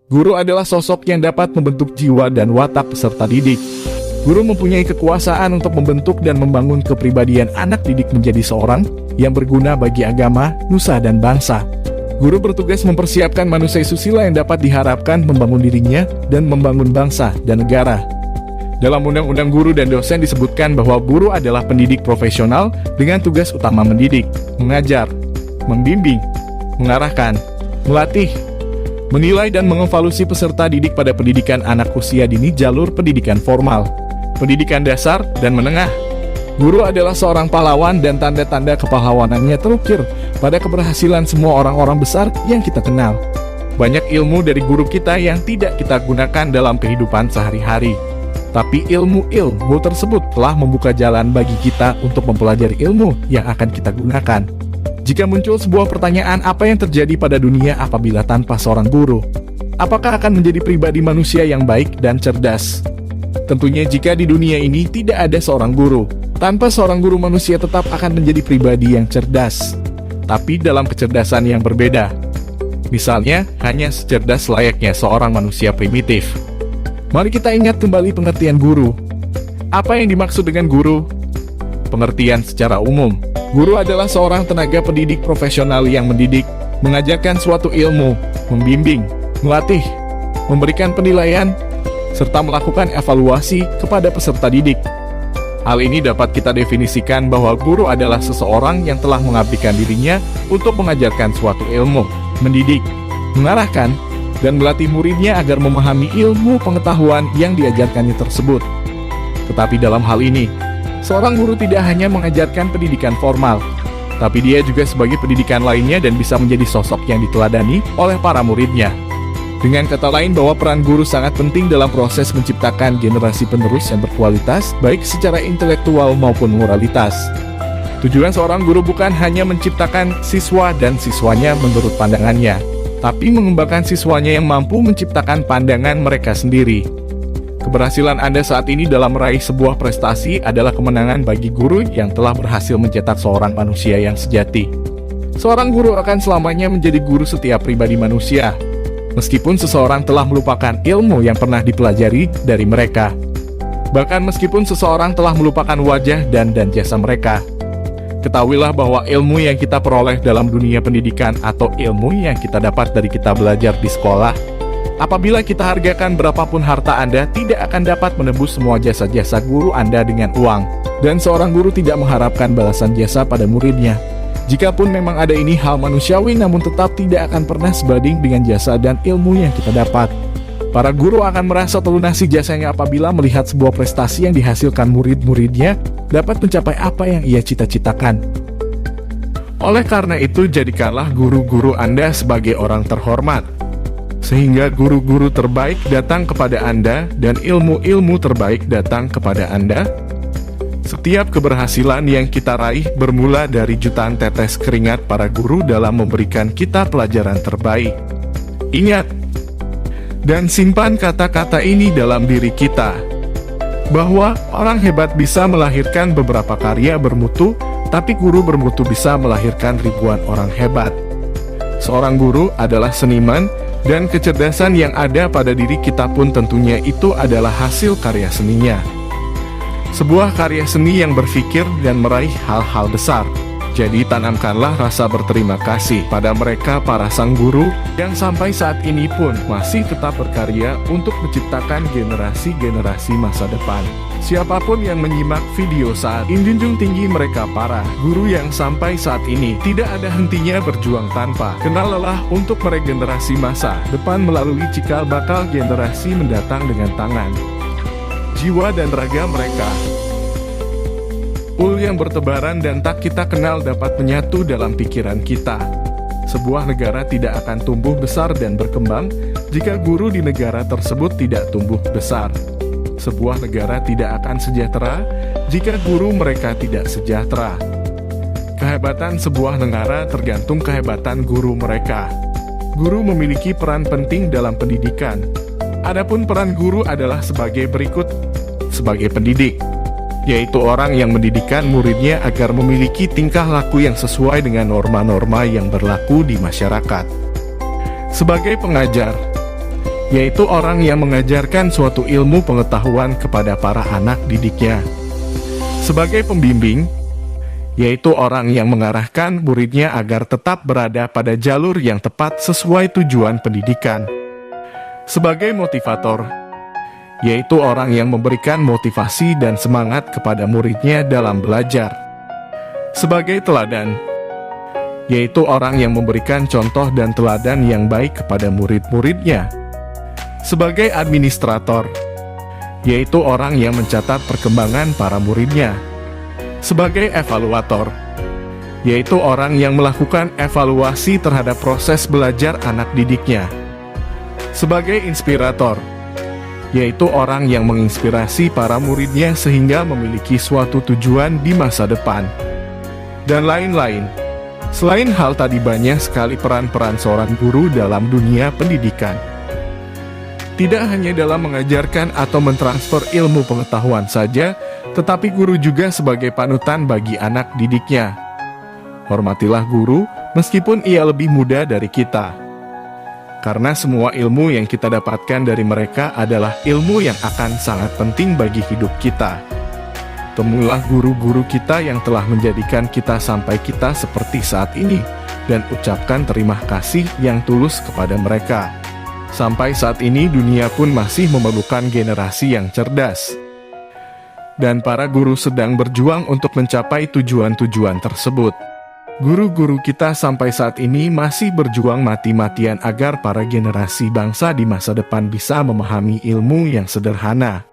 Guru adalah sosok yang dapat membentuk jiwa dan watak peserta didik. Guru mempunyai kekuasaan untuk membentuk dan membangun kepribadian anak didik menjadi seorang yang berguna bagi agama, nusa, dan bangsa. Guru bertugas mempersiapkan manusia susila yang dapat diharapkan membangun dirinya dan membangun bangsa dan negara. Dalam Undang-Undang Guru dan Dosen disebutkan bahwa guru adalah pendidik profesional dengan tugas utama mendidik, mengajar, membimbing, mengarahkan, melatih, menilai dan mengevaluasi peserta didik pada pendidikan anak usia dini jalur pendidikan formal, pendidikan dasar, dan menengah. Guru adalah seorang pahlawan dan tanda-tanda kepahlawanannya terukir pada keberhasilan semua orang-orang besar yang kita kenal. Banyak ilmu dari guru kita yang tidak kita gunakan dalam kehidupan sehari-hari. Tapi ilmu-ilmu tersebut telah membuka jalan bagi kita untuk mempelajari ilmu yang akan kita gunakan. Jika muncul sebuah pertanyaan apa yang terjadi pada dunia apabila tanpa seorang guru? Apakah akan menjadi pribadi manusia yang baik dan cerdas? Tentunya jika di dunia ini tidak ada seorang guru, tanpa seorang guru manusia tetap akan menjadi pribadi yang cerdas. Tapi dalam kecerdasan yang berbeda. Misalnya, hanya secerdas layaknya seorang manusia primitif. Mari kita ingat kembali pengertian guru. Apa yang dimaksud dengan guru? Pengertian secara umum. Guru adalah seorang tenaga pendidik profesional yang mendidik, mengajarkan suatu ilmu, membimbing, melatih, memberikan penilaian, serta melakukan evaluasi kepada peserta didik. Hal ini dapat kita definisikan bahwa guru adalah seseorang yang telah mengabdikan dirinya untuk mengajarkan suatu ilmu, mendidik, mengarahkan, dan melatih muridnya agar memahami ilmu pengetahuan yang diajarkannya tersebut. Tetapi dalam hal ini, seorang guru tidak hanya mengajarkan pendidikan formal, tapi dia juga sebagai pendidikan lainnya dan bisa menjadi sosok yang diteladani oleh para muridnya. Dengan kata lain bahwa peran guru sangat penting dalam proses menciptakan generasi penerus yang berkualitas, baik secara intelektual maupun moralitas. Tujuan seorang guru bukan hanya menciptakan siswa dan siswanya menurut pandangannya, tapi mengembangkan siswanya yang mampu menciptakan pandangan mereka sendiri. Keberhasilan Anda saat ini dalam meraih sebuah prestasi adalah kemenangan bagi guru yang telah berhasil mencetak seorang manusia yang sejati. Seorang guru akan selamanya menjadi guru setiap pribadi manusia, meskipun seseorang telah melupakan ilmu yang pernah dipelajari dari mereka. Bahkan meskipun seseorang telah melupakan wajah dan jasa mereka. Ketahuilah bahwa ilmu yang kita peroleh dalam dunia pendidikan atau ilmu yang kita dapat dari kita belajar di sekolah, apabila kita hargakan berapapun harta Anda, tidak akan dapat menebus semua jasa-jasa guru Anda dengan uang. Dan seorang guru tidak mengharapkan balasan jasa pada muridnya. Jikapun memang ada ini hal manusiawi, namun tetap tidak akan pernah sebanding dengan jasa dan ilmu yang kita dapat. Para guru akan merasa terlunasi jasanya apabila melihat sebuah prestasi yang dihasilkan murid-muridnya dapat mencapai apa yang ia cita-citakan. Oleh karena itu, jadikanlah guru-guru Anda sebagai orang terhormat, sehingga guru-guru terbaik datang kepada Anda dan ilmu-ilmu terbaik datang kepada Anda. Setiap keberhasilan yang kita raih bermula dari jutaan tetes keringat para guru dalam memberikan kita pelajaran terbaik. Ingat, dan simpan kata-kata ini dalam diri kita, bahwa orang hebat bisa melahirkan beberapa karya bermutu, tapi guru bermutu bisa melahirkan ribuan orang hebat. Seorang guru adalah seniman, dan kecerdasan yang ada pada diri kita pun tentunya itu adalah hasil karya seninya. Sebuah karya seni yang berpikir dan meraih hal-hal besar. Jadi tanamkanlah rasa berterima kasih pada mereka para sang guru yang sampai saat ini pun masih tetap berkarya untuk menciptakan generasi-generasi masa depan. Siapapun yang menyimak video saat ini, junjung tinggi mereka para guru yang sampai saat ini tidak ada hentinya berjuang tanpa kenal lelah untuk meregenerasi masa depan melalui cikal bakal generasi mendatang dengan tangan, jiwa dan raga mereka. Yang bertebaran dan tak kita kenal dapat menyatu dalam pikiran kita. Sebuah negara tidak akan tumbuh besar dan berkembang jika guru di negara tersebut tidak tumbuh besar. Sebuah negara tidak akan sejahtera jika guru mereka tidak sejahtera. Kehebatan sebuah negara tergantung kehebatan guru mereka. Guru memiliki peran penting dalam pendidikan. Adapun peran guru adalah sebagai berikut. Sebagai pendidik, yaitu orang yang mendidikkan muridnya agar memiliki tingkah laku yang sesuai dengan norma-norma yang berlaku di masyarakat. Sebagai pengajar, yaitu orang yang mengajarkan suatu ilmu pengetahuan kepada para anak didiknya. Sebagai pembimbing, yaitu orang yang mengarahkan muridnya agar tetap berada pada jalur yang tepat sesuai tujuan pendidikan. Sebagai motivator, yaitu orang yang memberikan motivasi dan semangat kepada muridnya dalam belajar. Sebagai teladan, yaitu orang yang memberikan contoh dan teladan yang baik kepada murid-muridnya. Sebagai administrator, yaitu orang yang mencatat perkembangan para muridnya. Sebagai evaluator, yaitu orang yang melakukan evaluasi terhadap proses belajar anak didiknya. Sebagai inspirator, yaitu orang yang menginspirasi para muridnya sehingga memiliki suatu tujuan di masa depan. Dan lain-lain. Selain hal tadi, banyak sekali peran-peran seorang guru dalam dunia pendidikan. Tidak hanya dalam mengajarkan atau mentransfer ilmu pengetahuan saja, tetapi guru juga sebagai panutan bagi anak didiknya. Hormatilah guru, meskipun ia lebih muda dari kita. Karena semua ilmu yang kita dapatkan dari mereka adalah ilmu yang akan sangat penting bagi hidup kita. Temuilah guru-guru kita yang telah menjadikan kita sampai kita seperti saat ini, dan ucapkan terima kasih yang tulus kepada mereka. Sampai saat ini dunia pun masih memerlukan generasi yang cerdas. Dan para guru sedang berjuang untuk mencapai tujuan-tujuan tersebut. Guru-guru kita sampai saat ini masih berjuang mati-matian agar para generasi bangsa di masa depan bisa memahami ilmu yang sederhana.